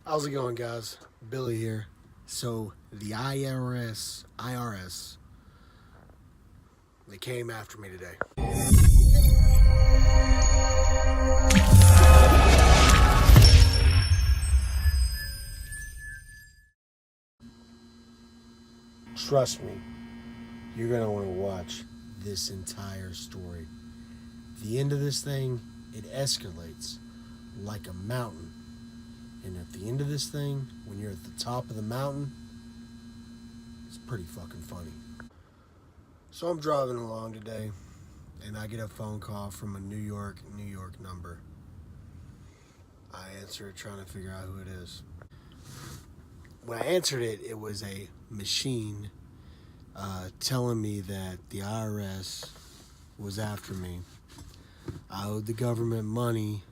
How's it going, guys? Billy here. So the IRS, they came after me today. Trust me, you're gonna want to watch this entire story. The end of this thing, it escalates like a mountain. And at the end of this thing, when you're at the top of the mountain, it's pretty fucking funny. So I'm driving along today, and I get a phone call from a New York number. I answer it, trying to figure out who it is. When I answered it, it was a machine telling me that the IRS was after me. I owed the government money,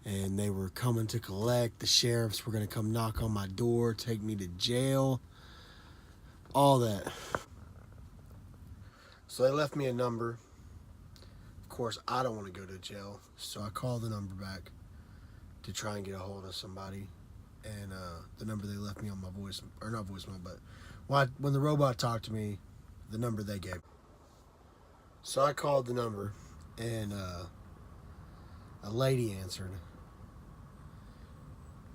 and they were coming to collect. The sheriffs were going to come knock on my door, take me to jail, all that. So they left me a number. Of course, I don't want to go to jail, so I called the number back to try and get a hold of somebody. And the number they left me on my voice, or not voicemail, but when the robot talked to me, the number they gave. So I called the number, and a lady answered.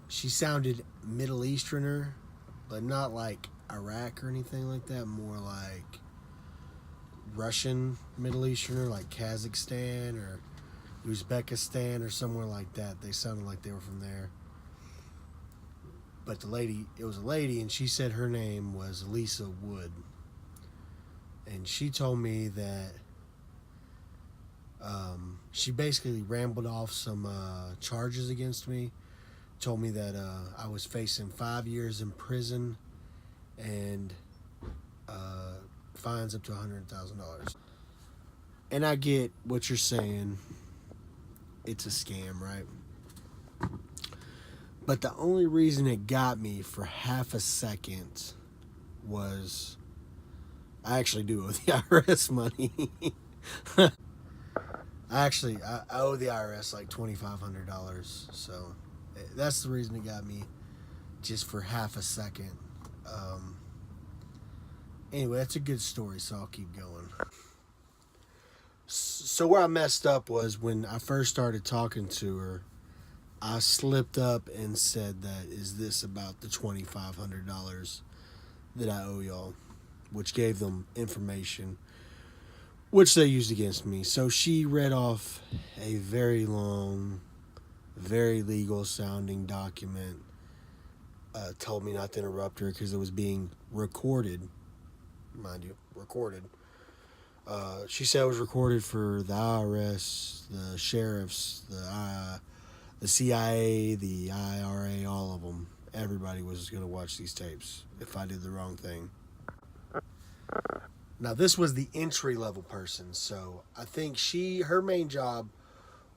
She sounded Middle Easterner, but not like Iraq or anything like that. More like Russian Middle Easterner, like Kazakhstan or Uzbekistan or somewhere like that. They sounded like they were from there. But it was a lady, and she said her name was Lisa Wood. And she told me that she basically rambled off some charges against me. Told me that I was facing 5 years in prison and fines up to $100,000. And I get what you're saying. It's a scam, right? But the only reason it got me for half a second was I actually do owe the IRS money. I owe the IRS like $2,500. So that's the reason it got me, just for half a second. Anyway, that's a good story, so I'll keep going. So where I messed up was when I first started talking to her, I slipped up and said that, is this about the $2,500 that I owe y'all? Which gave them information, which they used against me. So she read off a very long, very legal sounding document. Told me not to interrupt her because it was being recorded. Mind you, recorded. She said it was recorded for the IRS, the sheriffs, the CIA, the IRA, all of them. Everybody was going to watch these tapes if I did the wrong thing. Now, this was the entry-level person, so I think her main job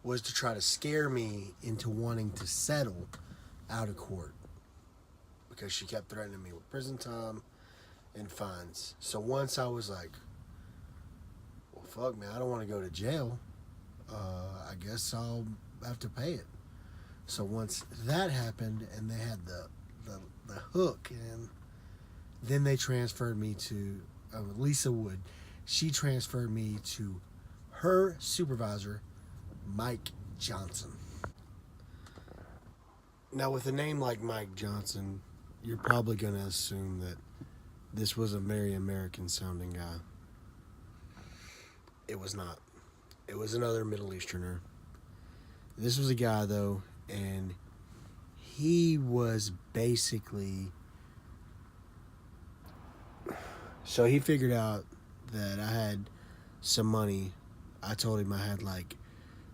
was to try to scare me into wanting to settle out of court, because she kept threatening me with prison time and fines. So once I was like, well, fuck, man, I don't want to go to jail. I guess I'll have to pay it. So once that happened, and they had the hook, and then they transferred me to Lisa Wood. She transferred me to her supervisor, Mike Johnson. Now, with a name like Mike Johnson, you're probably going to assume that this was a very American-sounding guy. It was not. It was another Middle Easterner. This was a guy, though, and he was basically... So he figured out that I had some money. I told him I had, like,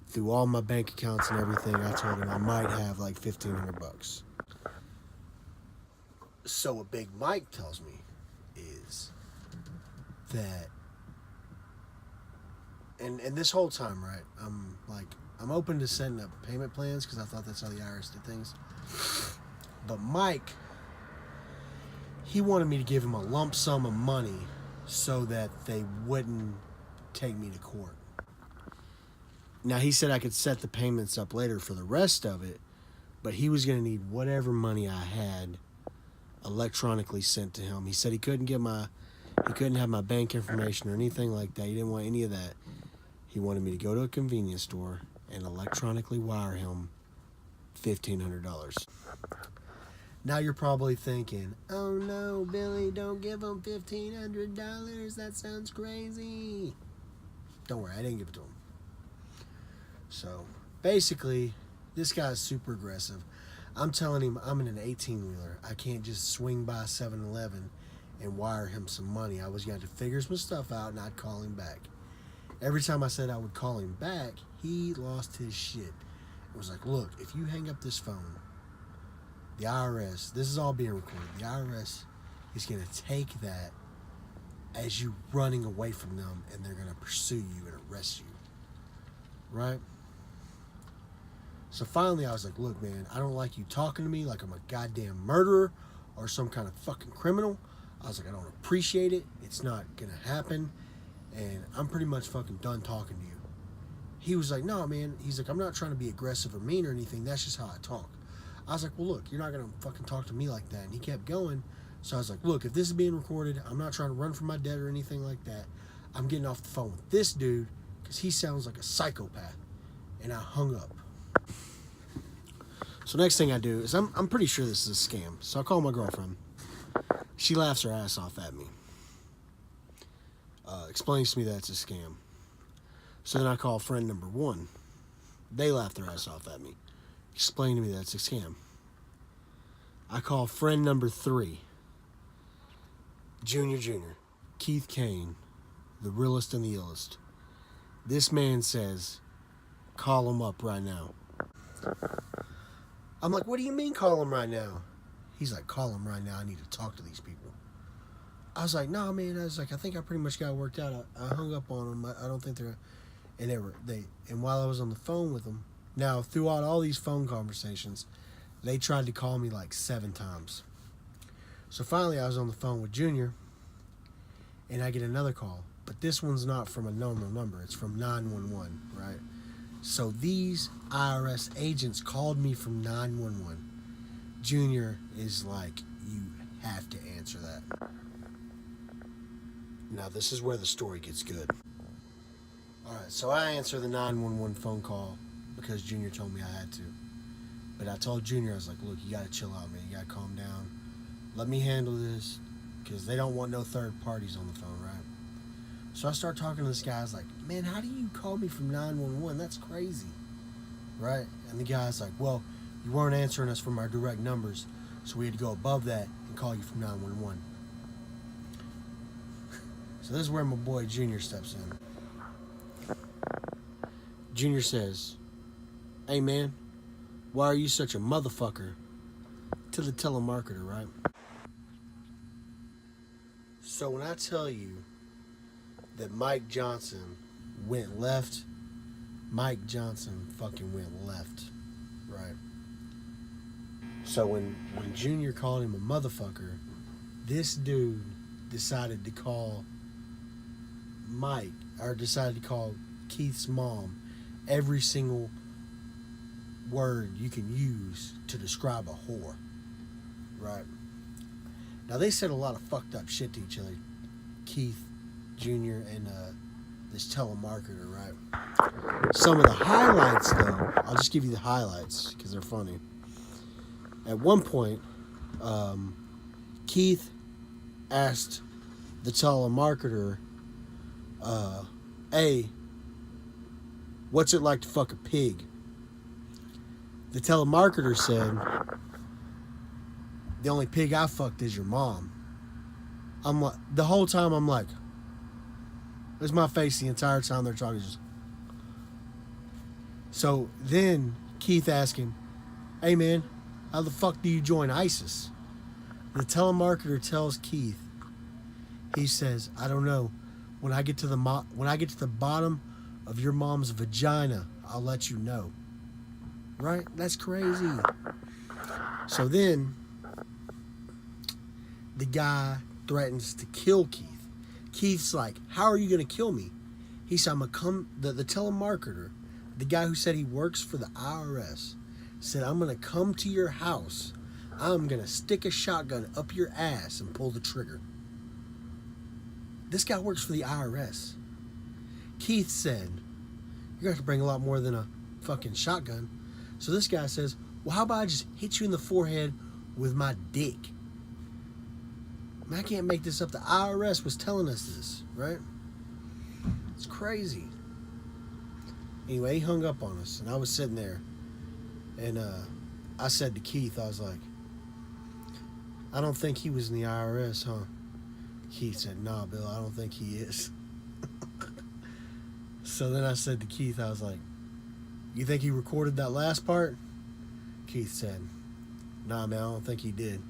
through all my bank accounts and everything, I told him I might have like $1,500. So what Big Mike tells me is that, and this whole time, right, I'm open to setting up payment plans because I thought that's how the IRS did things. But Mike, he wanted me to give him a lump sum of money so that they wouldn't take me to court. Now, he said I could set the payments up later for the rest of it, but he was going to need whatever money I had electronically sent to him. He said he couldn't have my bank information or anything like that. He didn't want any of that. He wanted me to go to a convenience store and electronically wire him $1,500. Now you're probably thinking, oh no, Billy, don't give him $1,500. That sounds crazy. Don't worry, I didn't give it to him. So basically, this guy's super aggressive. I'm telling him I'm in an 18-wheeler. I can't just swing by 7-Eleven and wire him some money. I was going to have to figure some stuff out, and I'd call him back. Every time I said I would call him back, he lost his shit. It was like, look, if you hang up this phone, the IRS, this is all being recorded, the IRS is going to take that as you running away from them, and they're going to pursue you and arrest you. Right? So finally I was like, look, man, I don't like you talking to me like I'm a goddamn murderer or some kind of fucking criminal. I was like, I don't appreciate it. It's not going to happen. And I'm pretty much fucking done talking to you. He was like, no, man. He's like, I'm not trying to be aggressive or mean or anything. That's just how I talk. I was like, well, look, you're not going to fucking talk to me like that. And he kept going. So I was like, look, if this is being recorded, I'm not trying to run from my debt or anything like that. I'm getting off the phone with this dude because he sounds like a psychopath. And I hung up. So next thing I do is I'm pretty sure this is a scam. So I call my girlfriend. She laughs her ass off at me. Explains to me that it's a scam. So then I call friend number 1. They laugh their ass off at me. Explain to me that it's a scam. I call friend number 3. Junior. Keith Kane. The realest and the illest. This man says, call him up right now. I'm like, what do you mean call him right now? He's like, call him right now. I need to talk to these people. I was like, no, man. I was like, I think I pretty much got it worked out. I hung up on them. I don't think they're... And while I was on the phone with them, now throughout all these phone conversations, they tried to call me like 7 times. So finally I was on the phone with Junior, and I get another call. But this one's not from a normal number. It's from 911, right? So these IRS agents called me from 911. Junior is like, you have to answer that. Now this is where the story gets good. Alright, so I answer the 911 phone call because Junior told me I had to. But I told Junior, I was like, look, you gotta chill out, man. You gotta calm down. Let me handle this, because they don't want no third parties on the phone, right? So I start talking to this guy. I was like, man, how do you call me from 911? That's crazy, right? And the guy's like, well, you weren't answering us from our direct numbers, so we had to go above that and call you from 911. So this is where my boy Junior steps in. Junior says, hey, man, why are you such a motherfucker? To the telemarketer, right? So when I tell you that Mike Johnson went left, Mike Johnson fucking went left, right? So when Junior called him a motherfucker, this dude decided to call Keith's mom every single word you can use to describe a whore, right? Now they said a lot of fucked up shit to each other, Keith Jr. and this telemarketer, right? Some of the highlights, though, I'll just give you the highlights because they're funny. At one point, Keith asked the telemarketer, hey, what's it like to fuck a pig? The telemarketer said, the only pig I fucked is your mom. I'm like, the whole time I'm like, there's my face the entire time they're talking. So then Keith asked him, hey man, how the fuck do you join ISIS? The telemarketer tells Keith, he says, I don't know. When I get to the bottom of your mom's vagina, I'll let you know. Right? That's crazy. So then the guy threatens to kill Keith. Keith's like, how are you going to kill me? He said, I'm going to come, the telemarketer, the guy who said he works for the IRS, said, I'm going to come to your house. I'm going to stick a shotgun up your ass and pull the trigger. This guy works for the IRS. Keith said, you're going to have to bring a lot more than a fucking shotgun. So this guy says, well, how about I just hit you in the forehead with my dick? I mean, I can't make this up. The IRS was telling us this, right? It's crazy. Anyway, he hung up on us, and I was sitting there, and I said to Keith, I was like, I don't think he was in the IRS, huh? Keith said, nah, Bill, I don't think he is. So then I said to Keith, I was like, you think he recorded that last part? Keith said, nah, man, I don't think he did.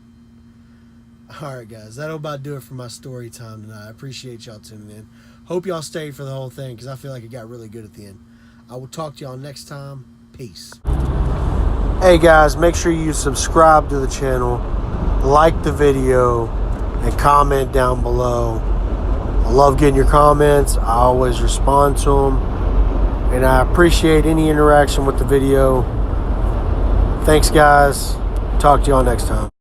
All right, guys, that'll about do it for my story time tonight. I appreciate y'all tuning in. Hope y'all stayed for the whole thing, because I feel like it got really good at the end. I will talk to y'all next time. Peace. Hey, guys, make sure you subscribe to the channel, like the video, and comment down below. I love getting your comments. I always respond to them, and I appreciate any interaction with the video. Thanks, guys. Talk to y'all next time.